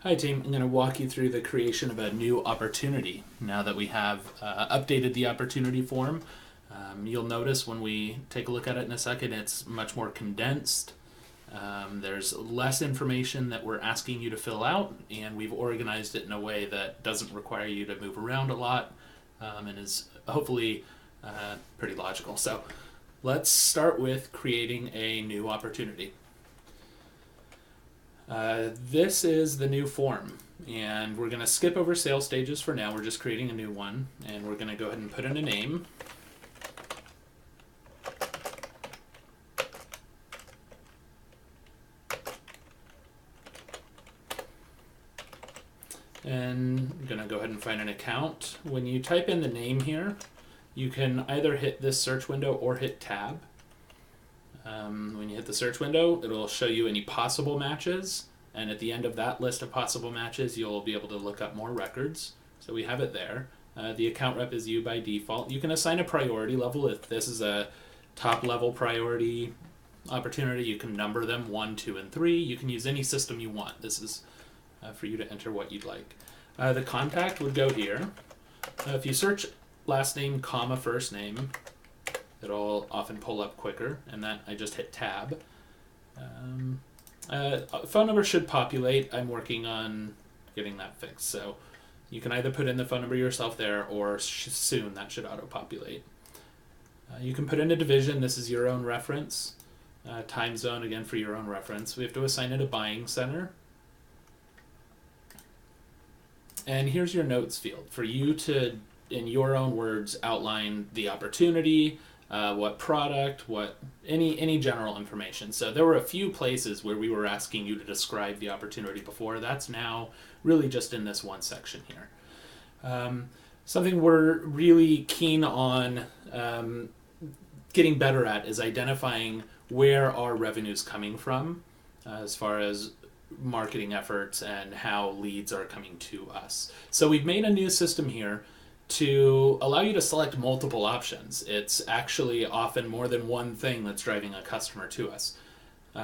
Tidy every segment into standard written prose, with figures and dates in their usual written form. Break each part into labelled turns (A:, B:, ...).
A: Hi team, I'm going to walk you through the creation of a new opportunity now that we have updated the opportunity form. You'll notice when we take a look at it in a second, it's much more condensed. There's less information that we're asking you to fill out, and we've organized it in a way that doesn't require you to move around a lot and is hopefully pretty logical. So let's start with creating a new opportunity. This is the new form, and we're going to skip over sales stages for now. We're just creating a new one, and we're going to go ahead and put in a name. And I'm going to go ahead and find an account. When you type in the name here, you can either hit this search window or hit tab. When you hit the search window, it'll show you any possible matches, and at the end of that list of possible matches, you'll be able to look up more records. So we have it there. The account rep is you by default. You can assign a priority level. If this is a top level priority opportunity, you can number them 1, 2, and 3. You can use any system you want. This is for you to enter what you'd like. The contact would go here. If you search last name, comma, first name, it'll often pull up quicker, and that I just hit tab. Phone number should populate. I'm working on getting that fixed, so you can either put in the phone number yourself there, or soon that should auto-populate. You can put in a division. This is your own reference. Time zone, again, for your own reference. We have to assign it a buying center. And here's your notes field for you to, in your own words, outline the opportunity, what product, what any general information. So there were a few places where we were asking you to describe the opportunity before. That's now really just in this one section here. Something we're really keen on getting better at is identifying where our revenue's coming from as far as marketing efforts and how leads are coming to us. So we've made a new system here to allow you to select multiple options. It's actually often more than one thing that's driving a customer to us.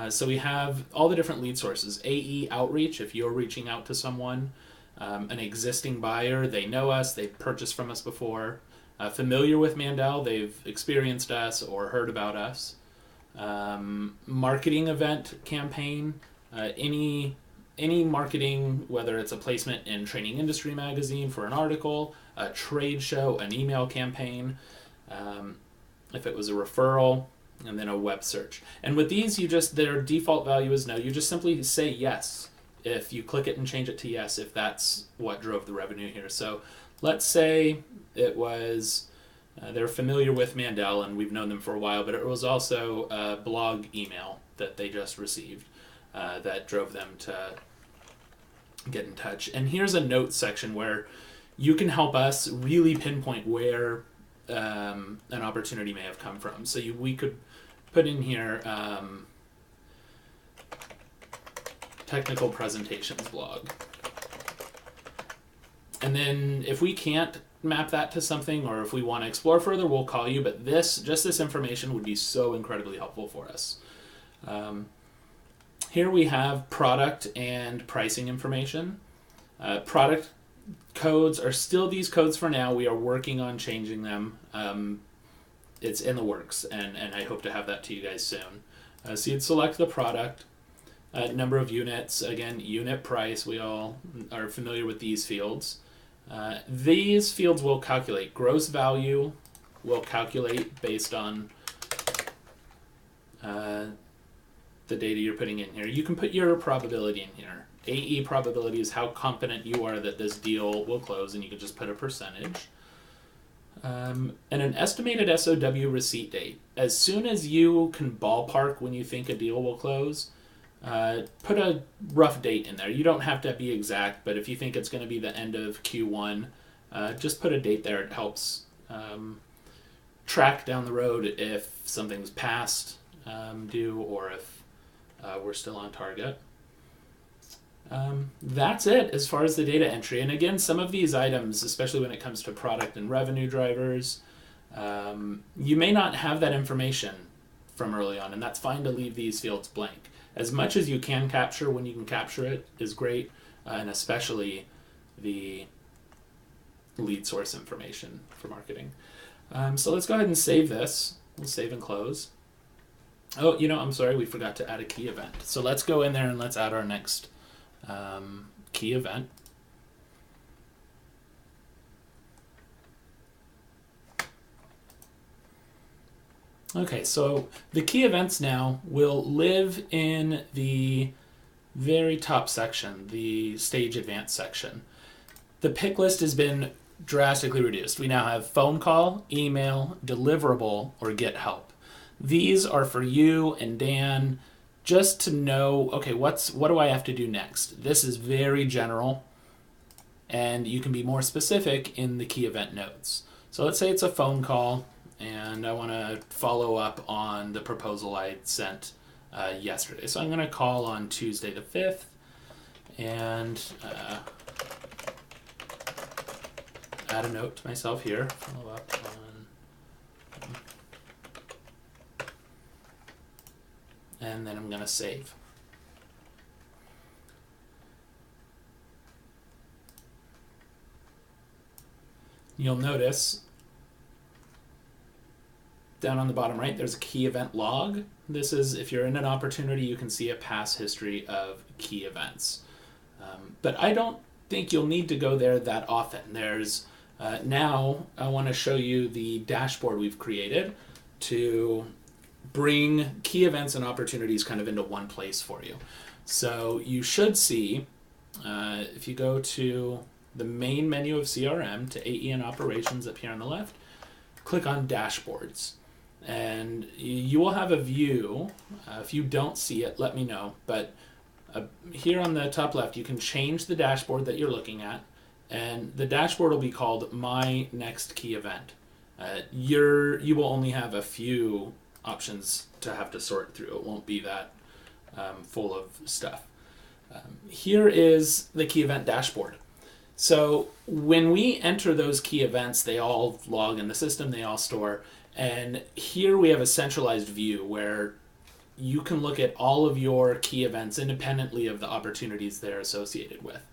A: So we have all the different lead sources. AE outreach, if you're reaching out to someone, an existing buyer, they know us, they've purchased from us before, familiar with Mandel, they've experienced us or heard about us. Marketing event campaign, any marketing, whether it's a placement in Training Industry Magazine for an article, a trade show, an email campaign, if it was a referral, and then a web search. And with these, their default value is no. You just simply say yes if you click it and change it to yes if that's what drove the revenue here. So let's say it was they're familiar with Mandel and we've known them for a while, but it was also a blog email that they just received that drove them to get in touch. And here's a notes section where you can help us really pinpoint where an opportunity may have come from. So we could put in here technical presentations blog. And then if we can't map that to something, or if we want to explore further, we'll call you. But this information would be so incredibly helpful for us. Here we have product and pricing information. Product codes are still these codes for now. We are working on changing them. It's in the works, and I hope to have that to you guys soon. So you'd select the product, number of units, again, unit price. We all are familiar with these fields. These fields will calculate. Gross value will calculate based on the data you're putting in here. You can put your probability in here. AE probability is how confident you are that this deal will close, and you can just put a percentage. And an estimated SOW receipt date. As soon as you can ballpark when you think a deal will close, put a rough date in there. You don't have to be exact, but if you think it's going to be the end of Q1, just put a date there. It helps track down the road if something's past due or if we're still on target. That's it as far as the data entry. And again, some of these items, especially when it comes to product and revenue drivers, you may not have that information from early on, and that's fine to leave these fields blank. as much as you can capture when you can capture it is great, and especially the lead source information for marketing. So let's go ahead and save this. We'll save and close. Oh, I'm sorry, we forgot to add a key event. So let's go in there and let's add our next key event. Okay, so the key events now will live in the very top section, the stage advanced section. The pick list has been drastically reduced. We now have phone call, email, deliverable, or get help. These are for you and Dan just to know, okay, what do I have to do next? This is very general, and you can be more specific in the key event notes. So let's say it's a phone call, and I want to follow up on the proposal I sent yesterday. So I'm going to call on Tuesday the 5th, and add a note to myself here, follow up on, and then I'm going to save. You'll notice down on the bottom right, there's a key event log. This is, if you're in an opportunity, you can see a past history of key events. But I don't think you'll need to go there that often. There's now I want to show you the dashboard we've created to bring key events and opportunities kind of into one place for you. So you should see, if you go to the main menu of CRM to AE and operations up here on the left, click on dashboards. And you will have a view. If you don't see it, let me know. But here on the top left, you can change the dashboard that you're looking at. And the dashboard will be called My Next Key Event. You will only have a few options to have to sort through. It won't be that full of stuff. Here is the key event dashboard. So when we enter those key events, they all log in the system, they all store. And here we have a centralized view where you can look at all of your key events independently of the opportunities they're associated with.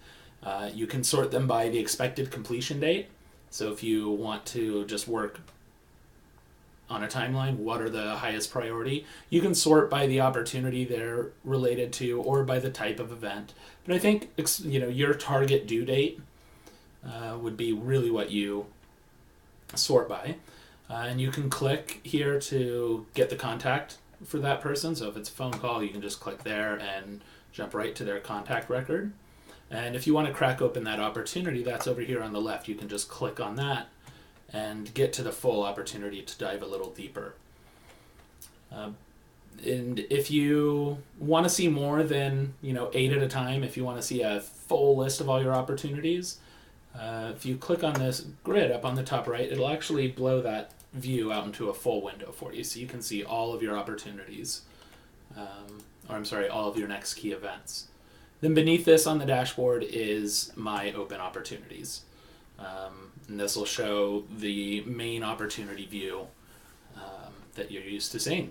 A: You can sort them by the expected completion date. So if you want to just work on a timeline, what are the highest priority? You can sort by the opportunity they're related to or by the type of event. But I think your target due date would be really what you sort by. And you can click here to get the contact for that person. So if it's a phone call, you can just click there and jump right to their contact record. And if you want to crack open that opportunity, that's over here on the left. You can just click on that and get to the full opportunity to dive a little deeper. And if you want to see more than 8 at a time, if you want to see a full list of all your opportunities, if you click on this grid up on the top right, it'll actually blow that view out into a full window for you, so you can see all of your opportunities, all of your next key events. Then beneath this on the dashboard is My Open Opportunities. And this will show the main opportunity view that you're used to seeing.